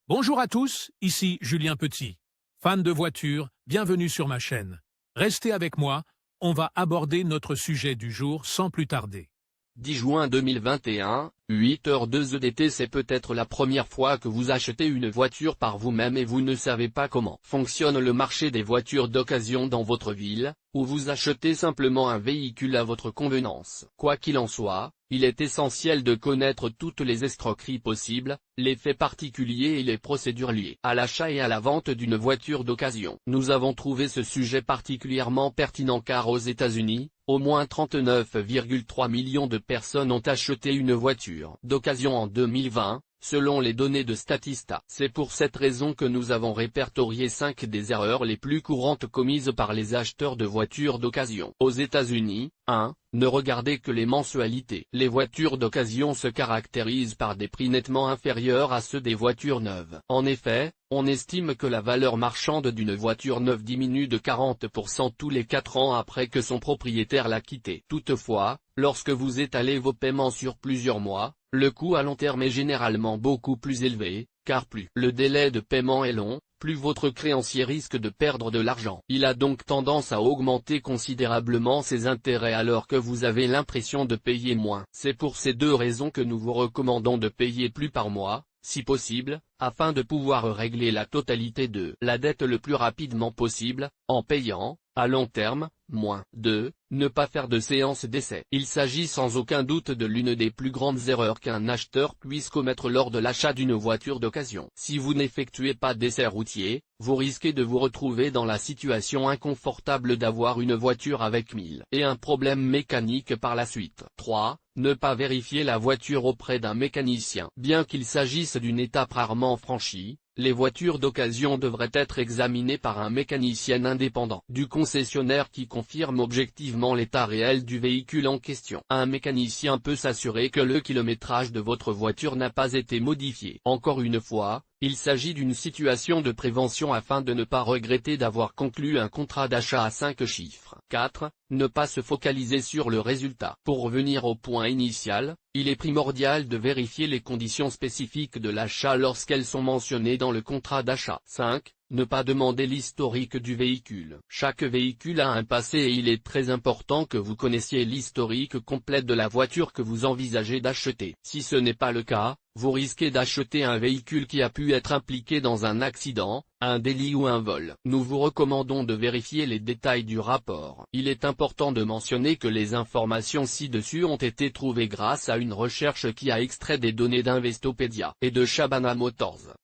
Bonjour à tous, ici Julien Petit. Fan de voitures, bienvenue sur ma chaîne. Restez avec moi, on va aborder notre sujet du jour sans plus tarder. 10 juin 2021, 8h02 EDT. C'est peut-être la première fois que vous achetez une voiture par vous-même et vous ne savez pas comment fonctionne le marché des voitures d'occasion dans votre ville, ou vous achetez simplement un véhicule à votre convenance. Quoi qu'il en soit, il est essentiel de connaître toutes les escroqueries possibles, les faits particuliers et les procédures liées à l'achat et à la vente d'une voiture d'occasion. Nous avons trouvé ce sujet particulièrement pertinent car aux États-Unis, au moins 39,3 millions de personnes ont acheté une voiture d'occasion en 2020, selon les données de Statista. C'est pour cette raison que nous avons répertorié 5 des erreurs les plus courantes commises par les acheteurs de voitures d'occasion. Aux États-Unis, 1. Ne regardez que les mensualités. Les voitures d'occasion se caractérisent par des prix nettement inférieurs à ceux des voitures neuves. En effet, on estime que la valeur marchande d'une voiture neuve diminue de 40% tous les 4 ans après que son propriétaire l'a quittée. Toutefois, lorsque vous étalez vos paiements sur plusieurs mois, le coût à long terme est généralement beaucoup plus élevé, car plus le délai de paiement est long, plus votre créancier risque de perdre de l'argent. Il a donc tendance à augmenter considérablement ses intérêts alors que vous avez l'impression de payer moins. C'est pour ces deux raisons que nous vous recommandons de payer plus par mois, si possible, afin de pouvoir régler la totalité de la dette le plus rapidement possible, en payant, à long terme, moins. 2. Ne pas faire de séance d'essai. Il s'agit sans aucun doute de l'une des plus grandes erreurs qu'un acheteur puisse commettre lors de l'achat d'une voiture d'occasion. Si vous n'effectuez pas d'essai routier, vous risquez de vous retrouver dans la situation inconfortable d'avoir une voiture avec 1001 problèmes mécaniques par la suite. 3. Ne pas vérifier la voiture auprès d'un mécanicien. Bien qu'il s'agisse d'une étape rarement franchie, les voitures d'occasion devraient être examinées par un mécanicien indépendant du concessionnaire qui confirme objectivement l'état réel du véhicule en question. Un mécanicien peut s'assurer que le kilométrage de votre voiture n'a pas été modifié. Encore une fois, il s'agit d'une situation de prévention afin de ne pas regretter d'avoir conclu un contrat d'achat à 5 chiffres. 4. Ne pas se focaliser sur le résultat. Pour revenir au point initial, il est primordial de vérifier les conditions spécifiques de l'achat lorsqu'elles sont mentionnées dans le contrat d'achat. 5. Ne pas demander l'historique du véhicule. Chaque véhicule a un passé et il est très important que vous connaissiez l'historique complet de la voiture que vous envisagez d'acheter. Si ce n'est pas le cas, vous risquez d'acheter un véhicule qui a pu être impliqué dans un accident, un délit ou un vol. Nous vous recommandons de vérifier les détails du rapport. Il est important de mentionner que les informations ci-dessus ont été trouvées grâce à une recherche qui a extrait des données d'Investopédia et de Shabana Motors.